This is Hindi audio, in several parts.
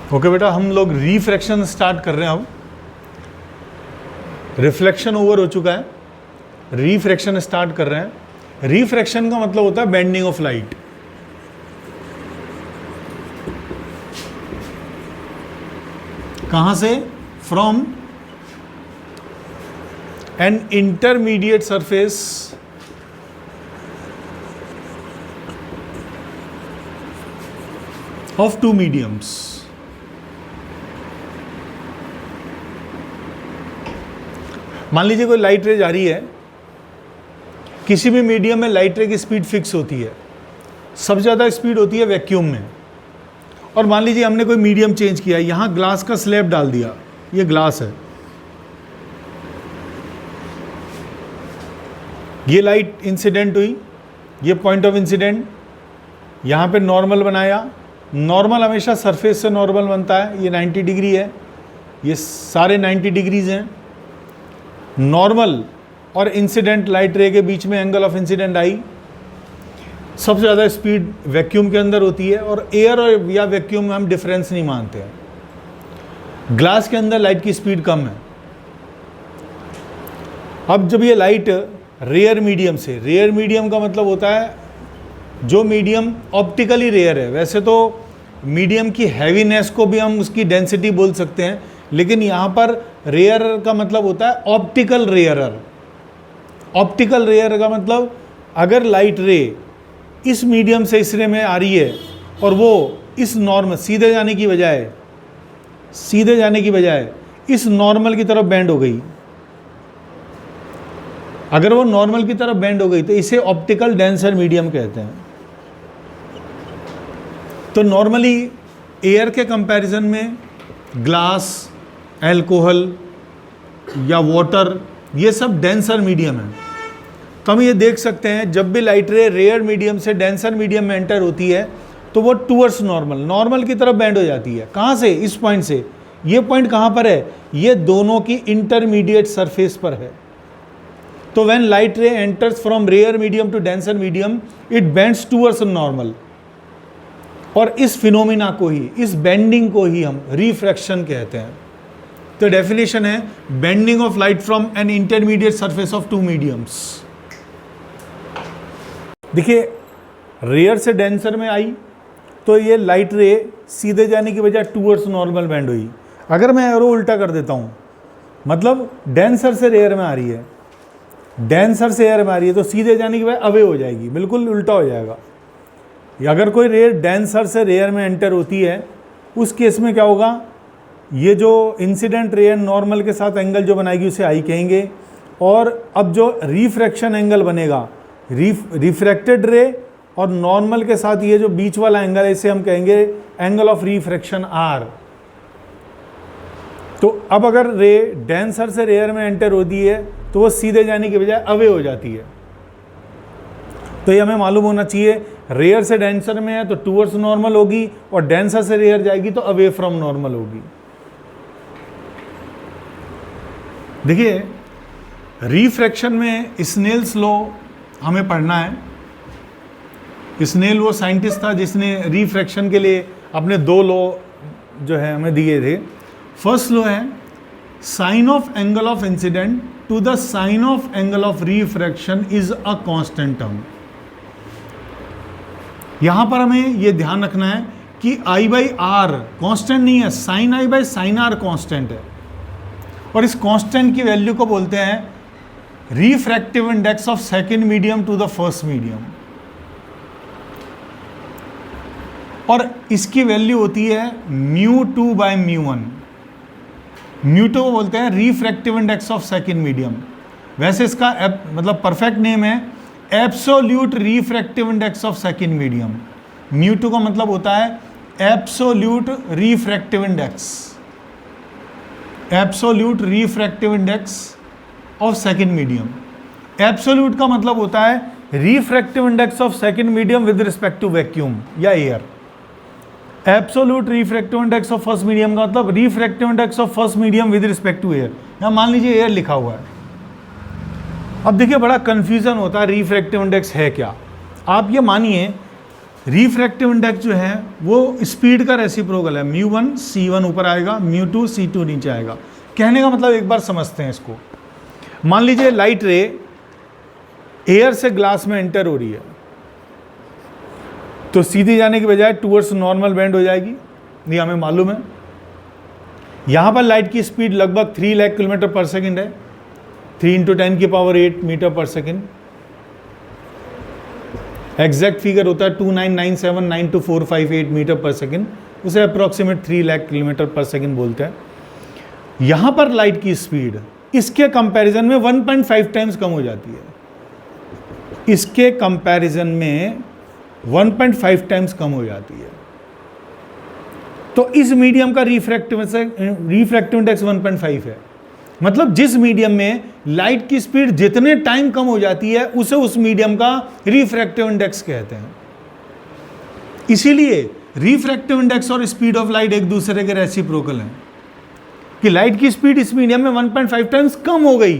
ओके बेटा, हम लोग रिफ्रैक्शन स्टार्ट कर रहे हैं। अब रिफ्लेक्शन ओवर हो चुका है, रिफ्रैक्शन स्टार्ट कर रहे हैं। रिफ्रैक्शन का मतलब होता है बेंडिंग ऑफ लाइट। कहां से? From an intermediate surface of two mediums. मान लीजिए कोई लाइट रे जा रही है, किसी भी मीडियम में लाइट रे की स्पीड फिक्स होती है, सबसे ज़्यादा स्पीड होती है वैक्यूम में। और मान लीजिए हमने कोई मीडियम चेंज किया, यहाँ ग्लास का स्लैब डाल दिया, ये ग्लास है, ये लाइट इंसिडेंट हुई, ये पॉइंट ऑफ इंसिडेंट, यहाँ पे नॉर्मल बनाया। नॉर्मल हमेशा सरफेस से नॉर्मल बनता है, ये 90 डिग्री है, ये सारे 90 डिग्रीज हैं। नॉर्मल और इंसिडेंट लाइट रे के बीच में एंगल ऑफ इंसिडेंट आई। सबसे ज़्यादा स्पीड वैक्यूम के अंदर होती है, और एयर और या वैक्यूम में हम डिफरेंस नहीं मानते हैं। ग्लास के अंदर लाइट की स्पीड कम है। अब जब ये लाइट रेयर मीडियम से, रेयर मीडियम का मतलब होता है जो मीडियम ऑप्टिकली रेयर है। वैसे तो मीडियम की हैवीनेस को भी हम उसकी डेंसिटी बोल सकते हैं, लेकिन यहाँ पर रेयर का मतलब होता है ऑप्टिकल रेयरर। ऑप्टिकल रेयर का मतलब अगर लाइट रे इस मीडियम से इस रे में आ रही है और वो इस नॉर्मल सीधे जाने की बजाय इस नॉर्मल की तरफ बेंड हो गई, अगर वो नॉर्मल की तरफ बेंड हो गई तो इसे ऑप्टिकल डेंसर मीडियम कहते हैं। तो नॉर्मली एयर के कंपैरिजन में ग्लास, एल्कोहल या वाटर, ये सब डेंसर मीडियम है। तो हम ये देख सकते हैं जब भी लाइट रे रेयर मीडियम से डेंसर मीडियम में एंटर होती है तो वो टूवर्ड्स नॉर्मल की तरफ बेंड हो जाती है। कहाँ से? इस पॉइंट से। ये पॉइंट कहाँ पर है? ये दोनों की इंटरमीडिएट सरफेस पर है। तो when light ray enters from rare medium to denser medium, it bends towards normal. और इस फिनोमिना को ही, इस बेंडिंग को ही हम रिफ्रैक्शन कहते हैं। तो डेफिनेशन है bending of light from an intermediate surface of two mediums. देखिए, रेयर से डेंसर में आई तो ये लाइट रे सीधे जाने की बजाय टूवर्ड्स नॉर्मल बेंड हुई। अगर मैं एरो उल्टा कर देता हूँ, मतलब डेंसर से रेयर में आ रही है, डेंसर से एयर में आ रही है, तो सीधे जाने की बजाय अवे हो जाएगी, बिल्कुल उल्टा हो जाएगा। अगर कोई रे डेंसर से रेयर में एंटर होती है, उस केस में क्या होगा? ये जो इंसिडेंट रे नॉर्मल के साथ एंगल जो बनाएगी उसे आई कहेंगे। और अब जो रिफ्रैक्शन एंगल बनेगा, रिफ्रैक्टेड रे और नॉर्मल के साथ ये जो बीच वाला एंगल है, इसे हम कहेंगे एंगल ऑफ रिफ्रैक्शन आर। तो अब अगर रे डेंसर से रेयर में एंटर होती है तो वो सीधे जाने की बजाय अवे हो जाती है। तो ये हमें मालूम होना चाहिए, रेयर से डेंसर में है तो टूवर्ड्स नॉर्मल होगी, और डेंसर से रेयर जाएगी तो अवे फ्रॉम नॉर्मल होगी। देखिए, रिफ्रैक्शन में स्नेल्स लॉ हमें पढ़ना है। स्नेल वो साइंटिस्ट था जिसने रिफ्रैक्शन के लिए अपने 2 लॉ जो है हमें दिए थे। फर्स्ट लॉ है sine of angle of incident to the sine of angle of refraction is a constant term. यहां पर हमें यह ध्यान रखना है कि I/R कांस्टेंट नहीं है, साइन I/sin R कांस्टेंट है। और इस कांस्टेंट की वैल्यू को बोलते हैं refractive index of second medium to the first medium. और इसकी वैल्यू होती है μ2/μ1। μ2 को बोलते हैं refractive index of second medium. वैसे इसका मतलब परफेक्ट नेम है absolute refractive index of second medium. μ2 का मतलब होता है absolute refractive index, absolute refractive index of second medium. Absolute का मतलब होता है refractive index of second medium with respect to vacuum या air. Absolute refractive index of first medium का मतलब refractive index of first medium with respect to air. यहाँ मान लीजिए एयर लिखा हुआ है। अब देखिए, बड़ा कंफ्यूजन होता है रिफ्रैक्टिव इंडेक्स है क्या। आप ये मानिए रिफ्रैक्टिव इंडेक्स जो है वो स्पीड का रेसिप्रोकल है, μ1 c1 ऊपर आएगा, μ2 c2 नीचे आएगा। कहने का मतलब एक बार समझते हैं इसको। मान लीजिए लाइट रे एयर से ग्लास में एंटर हो रही है, तो सीधी जाने की बजाय टूवर्ड्स नॉर्मल बेंड हो जाएगी, ये हमें मालूम है। यहाँ पर लाइट की स्पीड लगभग 3 लाख किलोमीटर पर सेकंड है, 3 × 10⁸ मीटर पर सेकंड। एग्जैक्ट फिगर होता है 299792,458 मीटर पर सेकंड, उसे अप्रॉक्सीमेट 3 लाख किलोमीटर पर सेकंड बोलते हैं। यहाँ पर लाइट की स्पीड इसके कंपैरिजन में 1.5 टाइम्स कम हो जाती है, इसके कंपैरिजन में 1.5 टाइम्स कम हो जाती है। तो इस मीडियम का रिफ्रैक्टिव इंडेक्स 1.5 है। मतलब जिस मीडियम में लाइट की स्पीड जितने टाइम कम हो जाती है उसे उस मीडियम का रिफ्रैक्टिव इंडेक्स कहते हैं। इसीलिए रिफ्रैक्टिव इंडेक्स और स्पीड ऑफ लाइट एक दूसरे के रेसिप्रोकल हैं कि लाइट की स्पीड इस मीडियम में 1.5 टाइम्स कम हो गई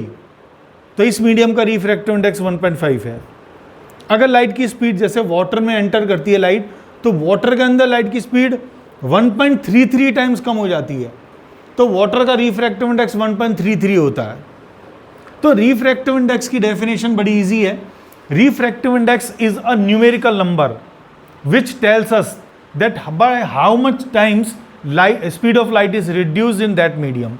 तो इस मीडियम का रिफ्रैक्टिव इंडेक्स 1.5 है। अगर लाइट की स्पीड जैसे वाटर में एंटर करती है लाइट, तो वाटर के अंदर लाइट की स्पीड 1.33 टाइम्स कम हो जाती है, तो वाटर का रिफ्रैक्टिव इंडेक्स 1.33 होता है। तो रिफ्रैक्टिव इंडेक्स की डेफिनेशन बड़ी इजी है। Refractive index is a numerical number which tells us that by how much times light speed of light is reduced in that medium.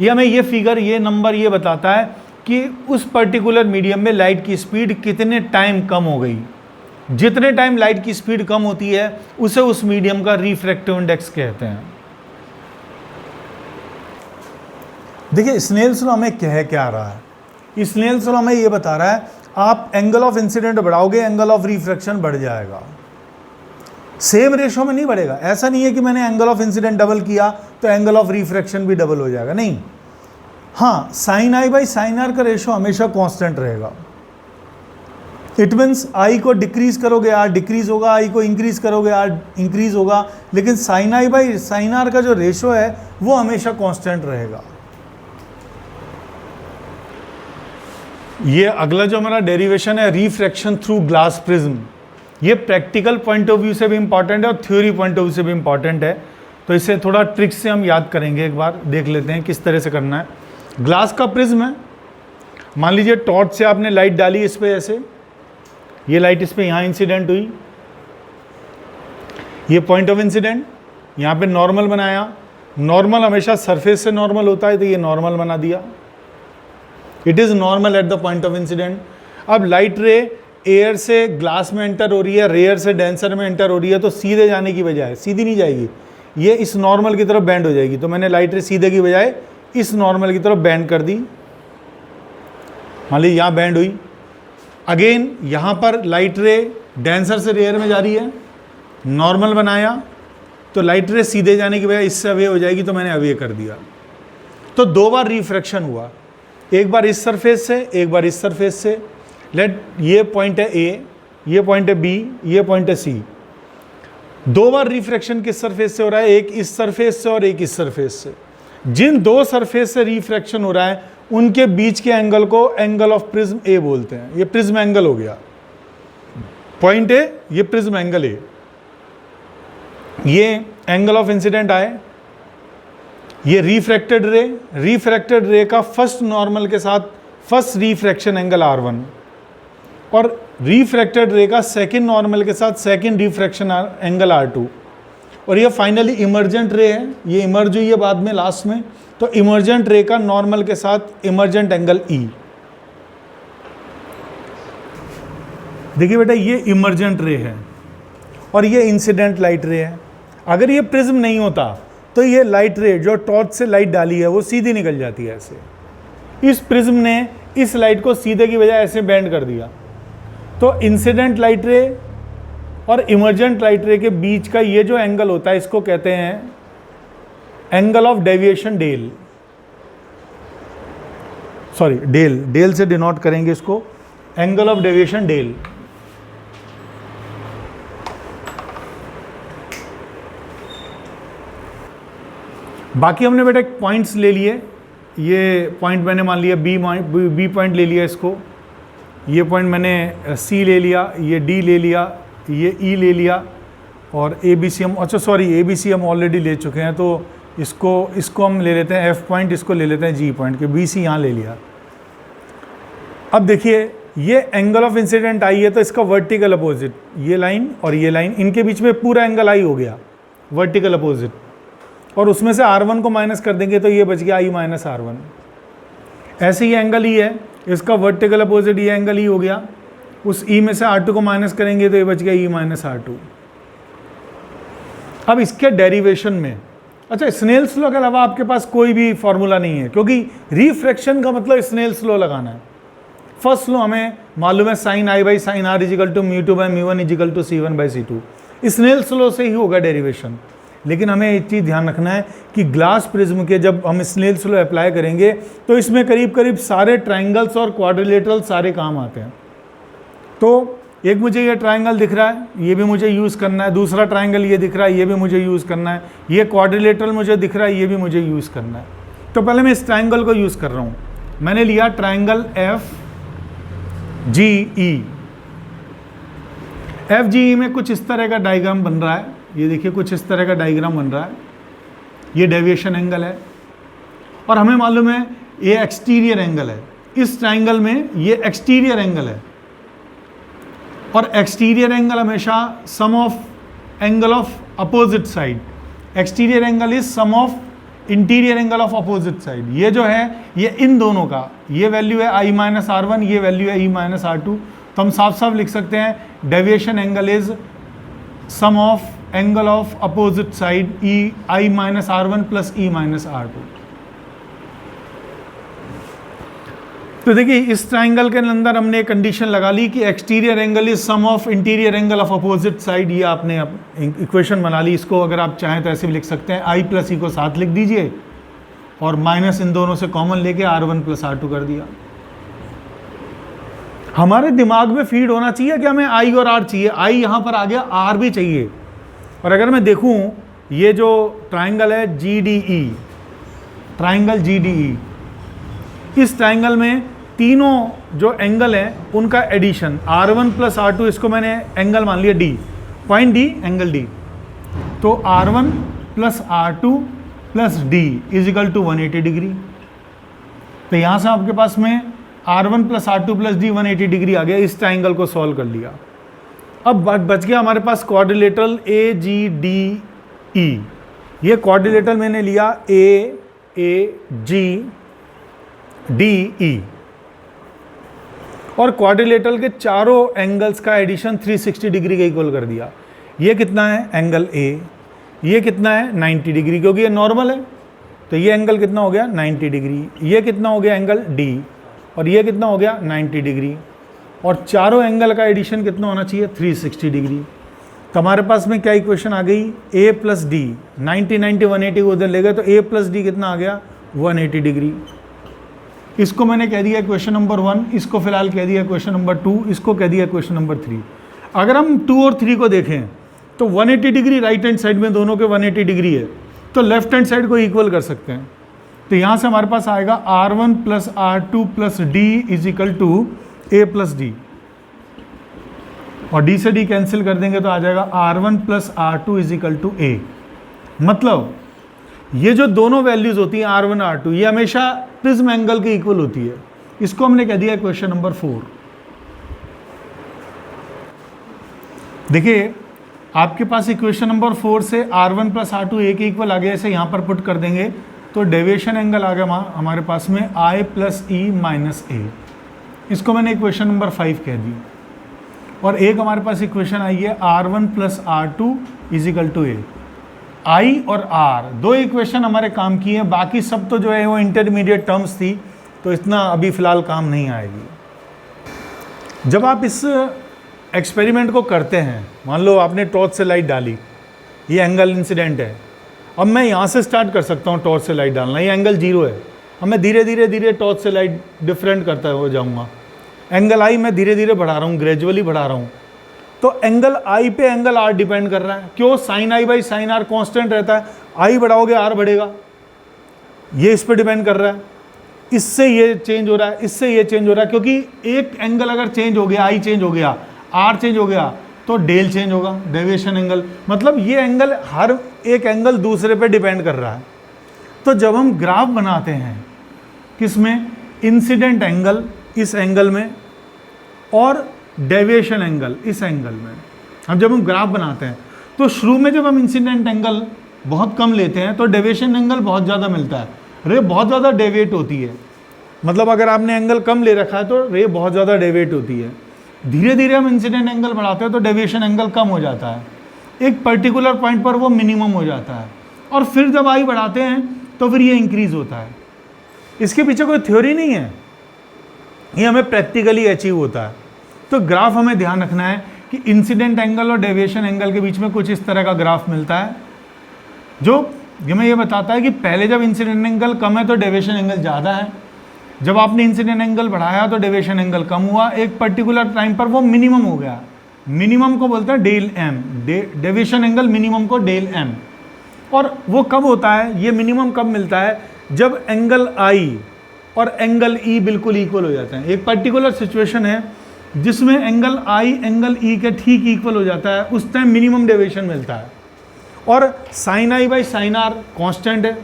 ये हमें ये फिगर, ये नंबर ये बताता है कि उस पर्टिकुलर मीडियम में लाइट की स्पीड कितने टाइम कम हो गई। जितने टाइम लाइट की स्पीड कम होती है उसे उस मीडियम का रिफ्रैक्टिव इंडेक्स कहते हैं। देखिए स्नेल्स लॉ में कह क्या रहा है, स्नेल्स लॉ में ये बता रहा है आप एंगल ऑफ इंसिडेंट बढ़ाओगे एंगल ऑफ रिफ्रैक्शन बढ़ जाएगा, सेम रेशो में नहीं बढ़ेगा। ऐसा नहीं है कि मैंने एंगल ऑफ इंसिडेंट डबल किया तो एंगल ऑफ रिफ्रैक्शन भी डबल हो जाएगा, नहीं। हाँ, sine I by sine r का रेशो हमेशा कांस्टेंट रहेगा। इट मीन्स आई को डिक्रीज करोगे आर डिक्रीज होगा, आई को इंक्रीज करोगे आर इंक्रीज होगा, लेकिन sine I by sine r का जो रेशो है वो हमेशा कांस्टेंट रहेगा। ये अगला जो हमारा डेरिवेशन है रिफ्रैक्शन थ्रू ग्लास प्रिज्म, ये प्रैक्टिकल पॉइंट ऑफ व्यू से भी इंपॉर्टेंट है और थ्योरी पॉइंट ऑफ व्यू से भी इंपॉर्टेंट है। तो इसे थोड़ा ट्रिक्स से हम याद करेंगे, एक बार देख लेते हैं किस तरह से करना है। ग्लास का प्रिज्म है, मान लीजिए टॉर्च से आपने लाइट डाली इस पे, ऐसे ये लाइट इस पे यहाँ इंसिडेंट हुई, ये पॉइंट ऑफ इंसिडेंट, यहाँ पे नॉर्मल बनाया। नॉर्मल हमेशा सरफेस से नॉर्मल होता है तो ये नॉर्मल बना दिया, it is normal at the point of incident. अब लाइट रे एयर से ग्लास में एंटर हो रही है, रेयर से डेंसर में एंटर हो रही है, तो सीधे जाने की बजाय, सीधी नहीं जाएगी, ये इस नॉर्मल की तरफ बैंड हो जाएगी। तो मैंने लाइट रे सीधे की बजाय इस नॉर्मल की तरफ बैंड कर दी, मान लीजिए यहाँ बैंड हुई। अगेन यहाँ पर लाइट रे डेंसर से रेयर में जा रही है, नॉर्मल बनाया तो लाइट रे सीधे जाने की बजाय इससे अवे हो जाएगी, तो मैंने अवे कर दिया। तो दो बार रिफ्रैक्शन हुआ, एक बार इस सरफेस से, एक बार इस सरफेस से। लेट ये पॉइंट है ए, ये पॉइंट है बी, ये पॉइंट है सी। दो बार रिफ्रैक्शन किस सरफेस से हो रहा है, एक इस सरफेस से और एक इस सरफेस से। जिन दो सरफेस से रिफ्रैक्शन हो रहा है उनके बीच के एंगल को एंगल ऑफ प्रिज्म ए बोलते हैं। ये प्रिज्म एंगल हो गया, पॉइंट ए, ये प्रिज्म एंगल ए। ये एंगल ऑफ इंसिडेंट आए, ये रिफ्रैक्टेड रे का फर्स्ट नॉर्मल के साथ फर्स्ट रिफ्रैक्शन एंगल R1 और रिफ्रैक्टेड रे का सेकंड नॉर्मल के साथ सेकंड रिफ्रैक्शन एंगल R2। और ये फाइनली इमर्जेंट रे है, ये इमर्ज हुई है बाद में लास्ट में, तो इमर्जेंट रे का नॉर्मल के साथ इमर्जेंट एंगल E। देखिए बेटा ये इमर्जेंट रे है और ये इंसिडेंट लाइट रे है। अगर ये प्रिज्म नहीं होता तो ये लाइट रे जो टॉर्च से लाइट डाली है वो सीधी निकल जाती है ऐसे। इस प्रिज्म ने इस लाइट को सीधे की बजाय ऐसे बेंड कर दिया, तो इंसिडेंट लाइट रे और इमर्जेंट लाइट रे के बीच का ये जो एंगल होता है इसको कहते हैं angle of deviation del. Sorry del से डिनोट करेंगे इसको, एंगल ऑफ डेविएशन डेल। बाकी हमने बेटा पॉइंट्स ले लिए, ये पॉइंट मैंने मान लिया बी पॉइंट ले लिया इसको, ये पॉइंट मैंने सी ले लिया, ये डी ले लिया, ये ई ले लिया और ए बी सी हम, अच्छा सॉरी ए बी सी हम ऑलरेडी ले चुके हैं, तो इसको हम ले लेते हैं एफ पॉइंट, इसको ले लेते हैं जी पॉइंट, कि बी सी यहाँ ले लिया। अब देखिए ये एंगल ऑफ इंसिडेंट आई है, तो इसका वर्टिकल अपोजिट ये लाइन और ये लाइन, इनके बीच में पूरा एंगल आई हो गया वर्टिकल अपोजिट, और उसमें से R1 को माइनस कर देंगे तो ये बच गया I माइनस R1। ऐसे ही एंगल ई है, इसका वर्टिकल अपोजिट ये एंगल ई हो गया, उस ई में से R2 को माइनस करेंगे तो ये बच गया E माइनस R2। अब इसके डेरिवेशन में, अच्छा स्नेल्स लॉ के अलावा आपके पास कोई भी फॉर्मूला नहीं है, क्योंकि रिफ्रैक्शन का मतलब स्नेल्स लॉ लगाना है। फर्स्ट लॉ हमें मालूम है sine I by sine R is equal to mu two by mu one is equal to C one by C two, Snell's law से ही होगा डेरिवेशन। लेकिन हमें एक चीज़ ध्यान रखना है कि ग्लास प्रिज्म के जब हम स्नेल्स लॉ अप्लाई करेंगे तो इसमें करीब करीब सारे ट्राइंगल्स और क्वाड्रिलेटरल सारे काम आते हैं। तो एक मुझे ये ट्राइंगल दिख रहा है, ये भी मुझे यूज़ करना है, दूसरा ट्राइंगल ये दिख रहा है, ये भी मुझे यूज़ करना है, ये क्वाड्रिलेटरल मुझे दिख रहा है, ये भी मुझे यूज़ करना है। तो पहले मैं इस ट्राइंगल को यूज़ कर रहा हूँ। मैंने लिया ट्राइंगल एफ जी ई। एफ जी ई में कुछ इस तरह का डायग्राम बन रहा है, ये देखिए कुछ इस तरह का डायग्राम बन रहा है, ये डेविएशन एंगल है और हमें मालूम है ये एक्सटीरियर एंगल है। इस ट्राइंगल में ये एक्सटीरियर एंगल है और एक्सटीरियर एंगल हमेशा sum of angle of opposite side, exterior angle is sum of interior angle of opposite side. ये जो है ये इन दोनों का, ये वैल्यू है I माइनस R1, ये वैल्यू है E माइनस R2। तो हम साफ साफ लिख सकते हैं deviation angle is sum of angle of opposite side I minus R1 plus E minus R2। तो देखिए इस ट्राइंगल के अंदर हमने एक कंडीशन लगा ली कि exterior angle is sum of interior angle of opposite side. ये आपने इक्वेशन बना ली। इसको अगर आप चाहें तो ऐसे भी लिख सकते हैं, I प्लस ई को साथ लिख दीजिए और माइनस इन दोनों से कॉमन लेके R1 प्लस R2 कर दिया। हमारे दिमाग में फीड होना चाहिए कि हमें I और R चाहिए, I यहाँ पर आ गया, R भी चाहिए। और अगर मैं देखूँ ये जो ट्राइंगल है GDE, ट्राइंगल GDE, इस ट्राइंगल में तीनों जो एंगल हैं उनका एडिशन R1 प्लस R2, इसको मैंने एंगल मान लिया D, point D, angle D। तो R1 plus R2 plus D is equal to 180 degree. तो यहाँ से आपके पास में R1 plus R2 plus D 180 degree आ गया। इस ट्राइंगल को सॉल्व कर लिया। अब बच गया हमारे पास क्वाड्रिलेटरल AGDE। ये क्वाड्रिलेटरल मैंने लिया AGDE और क्वाड्रिलेटरल के चारों एंगल्स का एडिशन 360 डिग्री का इक्वल कर दिया। ये कितना है एंगल A, ये कितना है 90 डिग्री, क्योंकि ये नॉर्मल है। तो ये एंगल कितना हो गया 90 डिग्री, ये कितना हो गया एंगल D और ये कितना हो गया 90 डिग्री। और चारों एंगल का एडिशन कितना होना चाहिए 360 डिग्री। तो हमारे पास में क्या इक्वेशन आ गई, A प्लस डी, 90 90 180 को उधर ले गए तो A प्लस डी कितना आ गया 180 डिग्री। इसको मैंने कह दिया क्वेश्चन नंबर 1, इसको फिलहाल कह दिया क्वेश्चन नंबर 2, इसको कह दिया क्वेश्चन नंबर 3। अगर हम 2 और 3 को देखें तो 180 डिग्री राइट हैंड साइड में दोनों के 180 डिग्री है, तो लेफ्ट हैंड साइड को इक्वल कर सकते हैं। तो यहाँ से हमारे पास आएगा R1 plus R2 plus D is equal to A plus D, और D से D कैंसिल कर देंगे तो आ जाएगा R1 plus R2 is equal to A। मतलब ये जो दोनों वैल्यूज होती हैं R1 R2, ये हमेशा प्रिज्म एंगल के इक्वल होती है। इसको हमने कह दिया क्वेश्चन नंबर 4। देखिए आपके पास इक्वेशन नंबर 4 से R1 प्लस R2 A के इक्वल आ गया, इसे यहाँ पर पुट कर देंगे तो डेविएशन एंगल आ गया हमारे पास में I plus E minus A। इसको मैंने इक्वेशन नंबर 5 कह दी। और एक हमारे पास इक्वेशन आई है R1 plus R2 is equal to A। I और R दो इक्वेशन हमारे काम की हैं, बाकी सब तो जो है वो इंटरमीडिएट टर्म्स थी, तो इतना अभी फ़िलहाल काम नहीं आएगी। जब आप इस एक्सपेरिमेंट को करते हैं, मान लो आपने टॉर्च से लाइट डाली, ये एंगल इंसिडेंट है। अब मैं यहाँ से स्टार्ट कर सकता हूँ टॉर्च से लाइट डालना, ये एंगल 0 है। अब मैं धीरे धीरे टॉर्च से लाइट डिफरेंट करता हो जाऊँगा। एंगल I मैं धीरे धीरे बढ़ा रहा हूँ, ग्रेजुअली बढ़ा रहा हूँ। तो एंगल I पे एंगल R डिपेंड कर रहा है। क्यों, sine I by sine R constant रहता है, I बढ़ाओगे R बढ़ेगा, ये इस पे डिपेंड कर रहा है। इससे ये चेंज हो रहा है, इससे ये चेंज हो रहा है, क्योंकि एक एंगल अगर चेंज हो गया, I चेंज हो गया, R चेंज हो गया, तो डेल चेंज होगा, डेविएशन एंगल, मतलब ये एंगल हर एक एंगल दूसरे पे डिपेंड कर रहा है। तो जब हम ग्राफ बनाते हैं किसमें, इंसिडेंट एंगल इस एंगल में और डेविएशन एंगल इस एंगल में, जब हम ग्राफ बनाते हैं तो शुरू में जब हम इंसिडेंट एंगल बहुत कम लेते हैं तो डेविएशन एंगल बहुत ज़्यादा मिलता है, रे बहुत ज़्यादा डेविएट होती है। मतलब अगर आपने एंगल कम ले रखा है तो रे बहुत ज़्यादा डेविएट होती है। धीरे धीरे हम इंसिडेंट एंगल बढ़ाते हैं तो डेविएशन एंगल कम हो जाता है, एक पर्टिकुलर पॉइंट पर वो मिनिमम हो जाता है, और फिर जब आई बढ़ाते हैं तो फिर ये इंक्रीज होता है। इसके पीछे कोई थ्योरी नहीं है, ये हमें प्रैक्टिकली अचीव होता है। तो ग्राफ हमें ध्यान रखना है कि इंसिडेंट एंगल और डेविएशन एंगल के बीच में कुछ इस तरह का ग्राफ मिलता है, जो हमें ये बताता है कि पहले जब इंसिडेंट एंगल कम है तो डेविएशन एंगल ज़्यादा है, जब आपने इंसिडेंट एंगल बढ़ाया तो डेविएशन एंगल कम हुआ, एक पर्टिकुलर टाइम पर वो मिनिमम हो गया। मिनिमम को बोलते हैं del M, deviation angle minimum को डेल एम। और वो कब होता है, ये मिनिमम कब मिलता है, जब एंगल आई और एंगल ई बिल्कुल इक्वल हो जाते हैं। एक पर्टिकुलर सिचुएशन है जिसमें एंगल आई एंगल ई के ठीक इक्वल हो जाता है, उस टाइम मिनिमम डेविएशन मिलता है। और sine I by sine R constant है,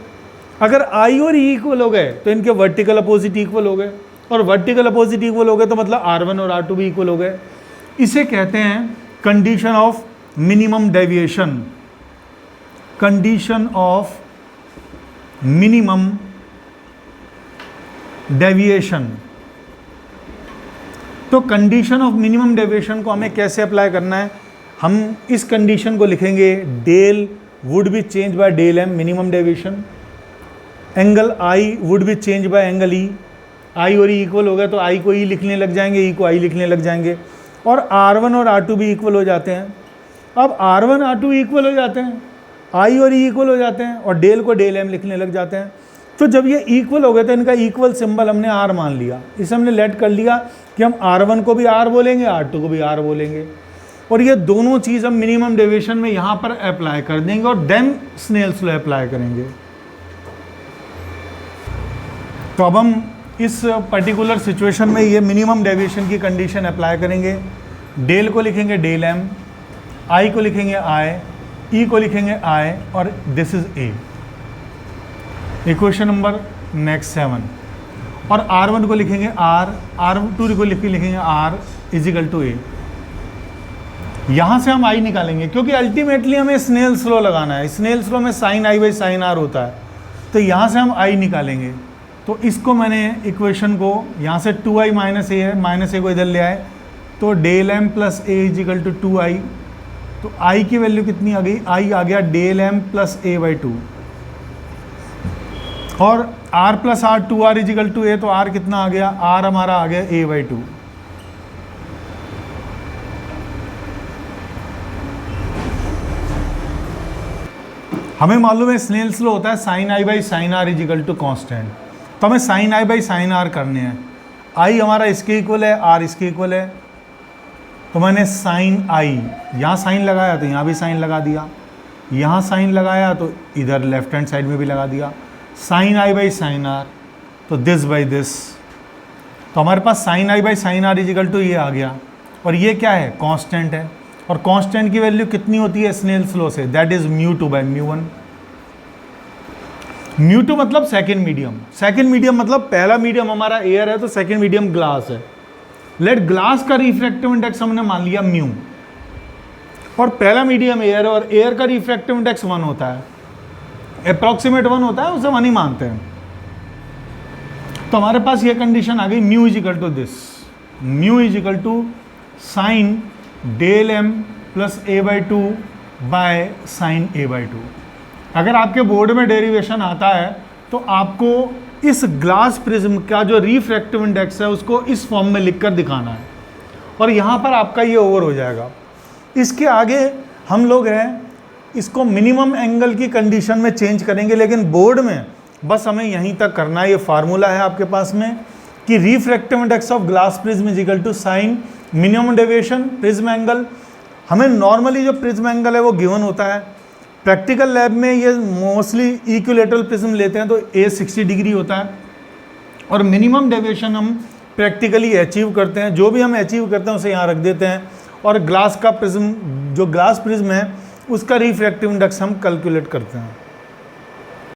अगर आई और ई इक्वल हो गए तो इनके वर्टिकल अपोजिट इक्वल हो गए, और वर्टिकल अपोजिट इक्वल हो गए तो मतलब R1 और R2 भी इक्वल हो गए। इसे कहते हैं condition of minimum deviation, condition of minimum deviation. तो कंडीशन ऑफ मिनिमम डेविएशन को हमें कैसे अप्लाई करना है, हम इस कंडीशन को लिखेंगे del would be change by del M minimum deviation, angle I would be change by angle E, I और ई इक्वल हो गए तो आई को ई लिखने लग जाएंगे, ई को आई लिखने लग जाएंगे, और R1 और R2 भी इक्वल हो जाते हैं। अब R1 R2 इक्वल हो जाते हैं, आई और ई इक्वल हो जाते हैं, और डेल को डेल एम लिखने लग जाते हैं। तो जब ये इक्वल हो गए तो इनका इक्वल सिंबल हमने R मान लिया, इसे हमने लेट कर लिया कि हम R1 को भी R बोलेंगे, R2 को भी R बोलेंगे, और ये दोनों चीज़ हम मिनिमम डेविएशन में यहाँ पर अप्लाई कर देंगे और देन स्नेल्स लॉ अप्लाई करेंगे। तो अब हम इस पर्टिकुलर सिचुएशन में ये मिनिमम डेविएशन की कंडीशन अप्लाई करेंगे। डेल को लिखेंगे डेल एम, आई को लिखेंगे आई, ई को लिखेंगे आई, और this is a. Equation number next 7, और R1 को लिखेंगे R, R2 को लिखेंगे R इजिकल टू ए। यहाँ से हम आई निकालेंगे क्योंकि अल्टीमेटली हमें स्नेल्स लॉ लगाना है। स्नेल्स लॉ में sine I by sine R होता है, तो यहाँ से हम आई निकालेंगे। तो इसको मैंने इक्वेशन को यहाँ से 2i माइनस ए है, माइनस ए को इधर ले आए तो del M plus A is equal to 2i। तो आई की वैल्यू कितनी आ गई, आई आ गया del M plus A by 2, और r plus R 2r equal to A, तो r कितना आ गया, r हमारा आ गया a बाई 2। हमें मालूम है स्नेल्स लॉ होता है sine I by sine R is equal to constant, तो हमें sine I by sine R करने हैं। आई हमारा इसके इक्वल है, आर इसके इक्वल है, तो मैंने साइन आई यहाँ साइन लगाया तो यहाँ भी साइन लगा दिया, यहाँ साइन लगाया तो इधर लेफ्ट हैंड साइड में भी लगा दिया। Sine I by sine R, तो दिस बाई दिस, तो हमारे पास sine I by sine R is equal to ये आ गया, और ये क्या है, कांस्टेंट है, और कांस्टेंट की वैल्यू कितनी होती है स्नेल्स लॉ से, दैट इज μ2 बाई μ1। μ2 मतलब सेकेंड मीडियम, सेकेंड मीडियम मतलब पहला मीडियम हमारा एयर है तो सेकेंड मीडियम ग्लास है। लेट ग्लास का रिफ्रैक्टिव इंडेक्स हमने मान लिया μ, और पहला मीडियम एयर है और एयर का रिफ्रैक्टिव इंडेक्स 1 होता है, अप्रॉक्सीमेट 1 होता है, उसे 1 ही मानते हैं। तो हमारे पास ये कंडीशन आ गई μ equal to this, μ equal to sine del M plus A by 2 by sine A by 2। अगर आपके बोर्ड में डेरिवेशन आता है तो आपको इस ग्लास प्रिज्म का जो रिफ्रैक्टिव इंडेक्स है उसको इस फॉर्म में लिखकर दिखाना है, और यहाँ पर आपका ये ओवर हो जाएगा। इसके आगे हम लोग हैं इसको मिनिमम एंगल की कंडीशन में चेंज करेंगे, लेकिन बोर्ड में बस हमें यहीं तक करना है। ये फार्मूला है आपके पास में कि refractive index of glass prism is equal to sine minimum deviation prism angle. हमें नॉर्मली जो प्रिज्म एंगल है वो गिवन होता है, प्रैक्टिकल लैब में ये मोस्टली इक्विलेटरल प्रिज्म लेते हैं तो ए 60 डिग्री होता है, और मिनिमम डेविएशन हम प्रैक्टिकली अचीव करते हैं, जो भी हम अचीव करते हैं उसे यहाँ रख देते हैं, और ग्लास का प्रिज्म, जो ग्लास प्रिज्म है उसका रिफ्रैक्टिव इंडेक्स हम कैलकुलेट करते हैं।